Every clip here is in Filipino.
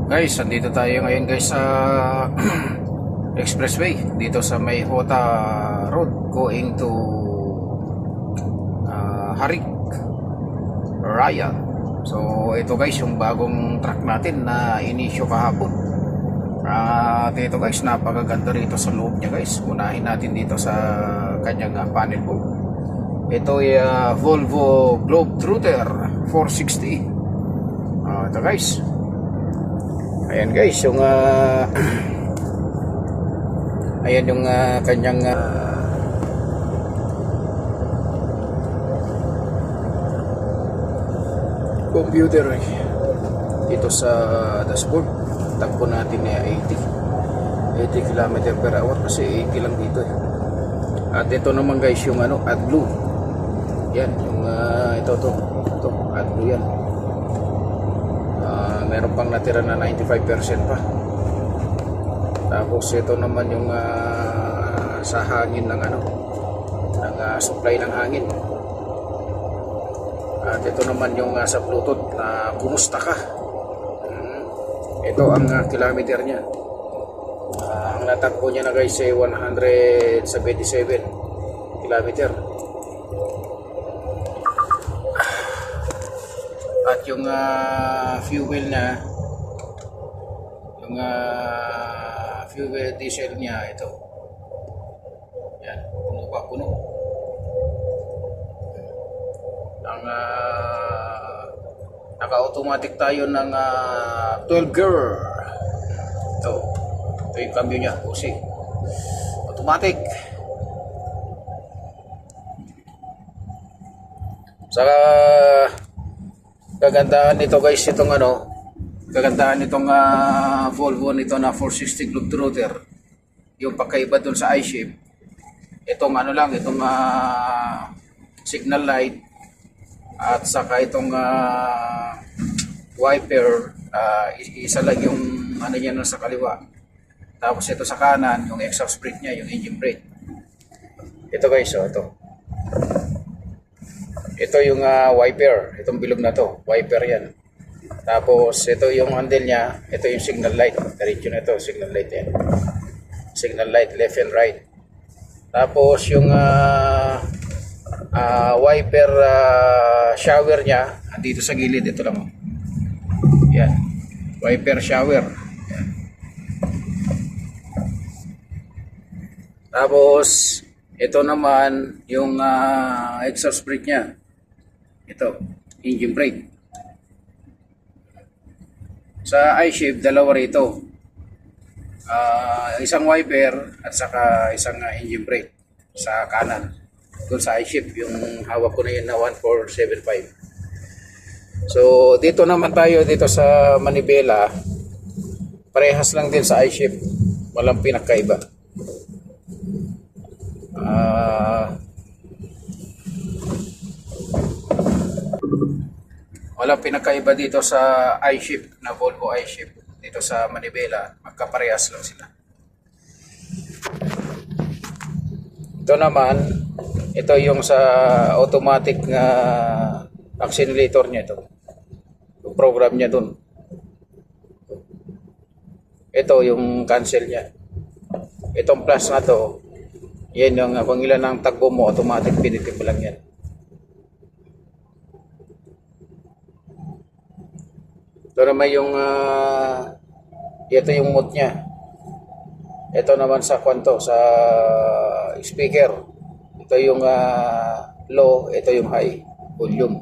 Guys, andito tayo ngayon guys sa expressway dito sa may Hota Road going to Harik Raya. So ito guys yung bagong truck natin na inisyo kahapon. At ito guys, napakaganda rito sa loob niya guys. Unahin natin dito sa kanyang panel board. Ito ay Volvo Globetrotter 460. Ito guys. Ayan guys, yung ayan yung kanyang computer dito sa dashboard. Takbo natin ay 80 km per hour kasi 80 lang dito eh. At ito naman guys yung AdBlue. Yan yung ito AdBlue yan. Meron pang natira na 95% pa. Tapos ito naman yung sa hangin ng ng supply ng hangin. At ito naman yung sa Bluetooth na kumusta ka. Ito ang kilometer niya. Ang natakbo niya na guys ay 177 kilometer. At yung fuel na yung fuel diesel niya ito. Yan, puno. Ang naka-automatic tayo ng 12 gear. Ito yung cambio niya, kasi automatic. Saka kagandahan nito guys, itong kagandahan nitong Volvo nito na 460 Globetrotter, yung pagkaiba dun sa I-Shape, itong itong signal light at saka itong wiper, isa lang yung niya sa kaliwa, tapos ito sa kanan yung exhaust brake niya, yung engine brake. Ito guys, ito yung wiper, itong bilog na to, wiper yan. Tapos ito yung handle niya, ito yung signal light, diretso na ito, signal light yan. Signal light left and right. Tapos yung wiper shower niya, dito sa gilid, ito lang. Yan, wiper shower. Yan. Tapos ito naman yung exhaust brake niya. Ito, engine brake. Sa I-Shape, dalawa rito. Isang wiper at saka isang engine brake sa kanan. Doon sa I-Shape, yung hawak ko na yun na 1475. So, dito naman tayo dito sa Manibela. Parehas lang din sa I-Shape. Walang pinakaiba. Walang pinakaiba dito sa I-Shape na Volvo I-Shape. Dito sa Manibela, magkaparehas lang sila. Ito naman, ito yung sa automatic na accelerator niya ito. Yung program niya dun. Ito yung cancel niya. Itong plus na to, yan yung kung ilan ang takbo mo, automatic pinitin mo lang yan. Ito naman yung ito yung mode niya. Ito naman sa kwanto, sa speaker. Ito yung low, ito yung high volume.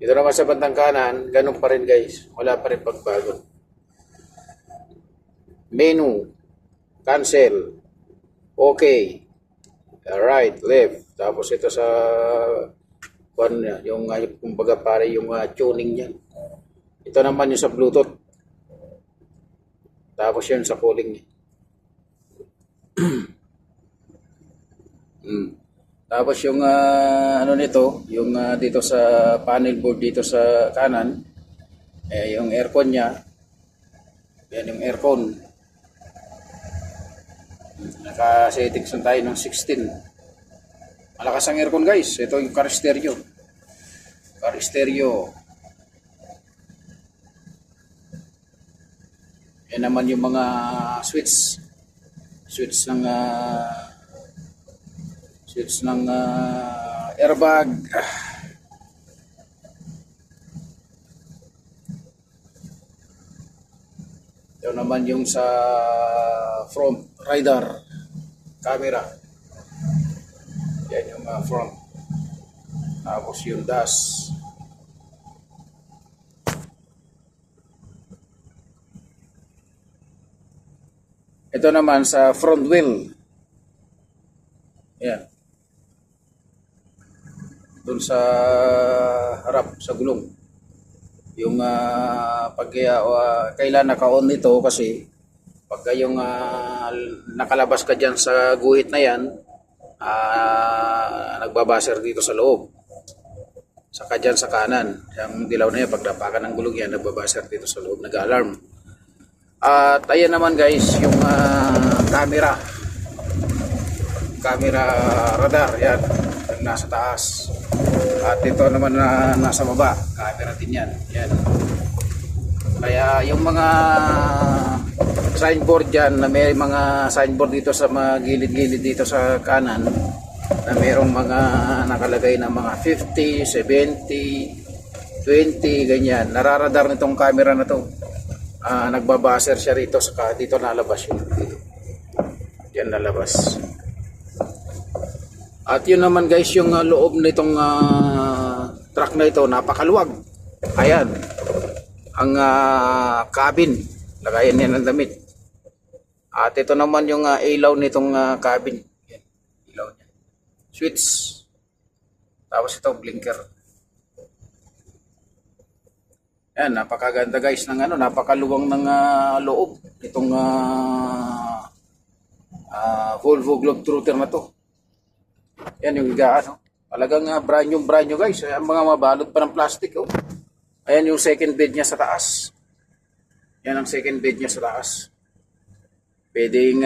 Ito naman sa bandang kanan, ganun pa rin guys. Wala pa rin pagbago. Menu, cancel, okay, right, left. Tapos ito sa yung kumbaga pare yung tuning niya. Ito naman yung sa Bluetooth. Tapos yun sa calling niya. Tapos yung nito, yung dito sa panel board dito sa kanan, yung aircon niya. Yan yung aircon. Naka-settings na tayo ng 16. Malakas ang aircon guys. Ito yung car stereo. Yan naman yung mga switch ng airbag. Ito naman yung sa front rider camera. Yan yung front. Tapos yung dash. Ito naman sa front wheel. Yan. Doon sa harap, sa gulong. Yung kailan naka-on nito kasi pagka yung nakalabas ka dyan sa guhit na yan, nagbabaser dito sa loob. Saka dyan sa kanan, yung dilaw na yan, pag napakan ng gulong yan, nagbabaser dito sa loob, nag-alarm. At ayan naman guys, yung camera radar, yan, yung nasa taas. At ito naman na nasa baba, camera din yan. Yan. Kaya yung mga signboard dyan, na may mga signboard dito sa mga gilid-gilid dito sa kanan, na mayroong mga nakalagay na mga 50, 70, 20, ganyan. Nararadar nitong camera na to. Nagbabaser siya rito, saka dito nalabas yun. Yan nalabas. At yun naman guys, yung loob nitong truck na ito, napakaluwag. Ayan. Ang cabin, lagayan niya ng damit. At ito naman yung ilaw nitong cabin. Yan, ilaw niya. Switch. Tapos ito, blinker. Yan, napakaganda guys ng napakaluwang ng loob itong Volvo Globetrotter na to. Yan yung talagang brand new guys. Ang mga mabalot pa ng plastic. Oh. Ayan yung second bed niya sa taas. Yan ang second bed niya sa taas. Pwedeng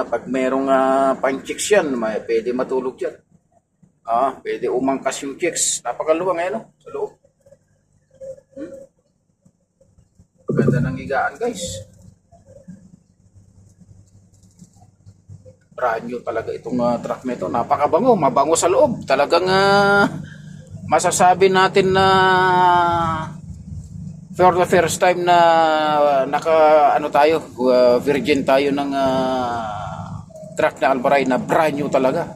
pag merong pang-chicks yan, pwede matulog dyan. Pwede umangkas yung chicks. Napakaluwang ngayon sa loob. Ganda ng higaan guys. Brand new talaga itong truck na ito. Napakabango, mabango sa loob. Talagang masasabi natin na for the first time na virgin tayo ng truck na Albaray na brand new talaga.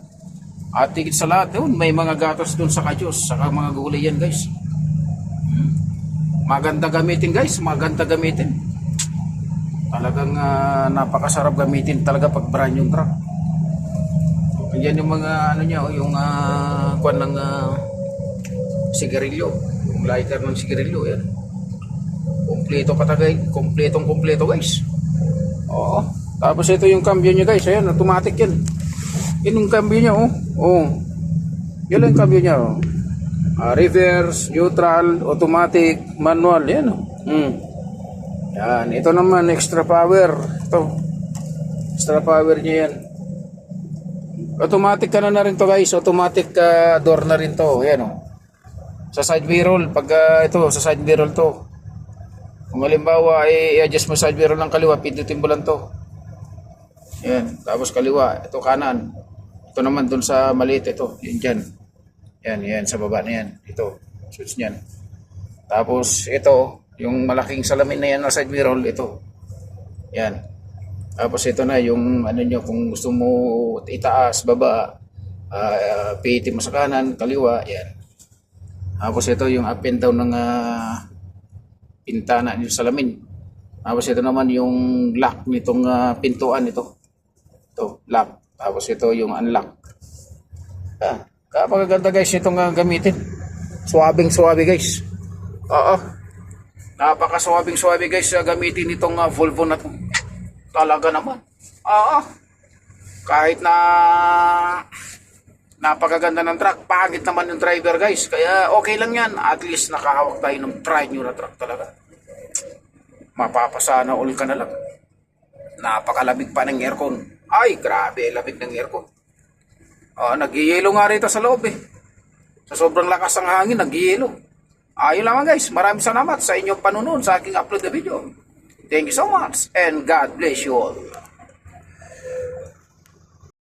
At higit sa lahat doon, may mga gatas doon sa kadyos, saka mga gulay yan guys. Maganda gamitin guys, maganda gamitin. Talagang napakasarap gamitin talaga pag brand new truck. Yan yung mga yung kuwan ng sigarilyo, yung lighter ng sigarilyo yan. Kompleto guys. Oo. Tapos ito yung cambio niya guys, ayan, automatic yan. Yan yung cambio niya Yan yung cambio niya reverse, neutral, automatic, manual, yan Yan, ito naman extra power. Ito. Extra power niya yan. Automatic na rin to guys, automatic door na rin to, yan Sa side mirror, pag sa side mirror to. Kung halimbawa i-adjust mo side mirror ng kaliwa, pindutin mo lang to. Yan, tapos kaliwa, ito kanan. Ito naman dun sa maliit, ito, yun dyan. Yan, sa baba na yan. Ito, switch niyan. Tapos ito, yung malaking salamin na yan na side mirror, ito. Yan. Tapos ito na yung kung gusto mo itaas, baba, pihitin mo sa kanan, kaliwa, yan. Tapos ito yung up and down ng pintana ng salamin. Tapos ito naman yung lock nitong pintuan ito. Ito, lock. Tapos ito yung unlock. Kapagaganda guys itong gamitin. Suwabing-suwabe guys. Napaka-suwabing-suwabe guys gamitin itong Volvo na to. Talaga naman. Kahit na napakaganda ng truck, pangit naman yung driver guys. Kaya okay lang yan. At least nakahawak tayo ng brand new na truck talaga. Mapapasana all ka na lang. Napakalamig pa ng aircon. Ay, grabe, lamig ng aircon. Nag-yelo nga rito sa loob Sa sobrang lakas ng hangin, nag-yelo. Ayun lang guys. Maraming salamat sa inyong panunood sa aking upload na video. Thank you so much and God bless you all.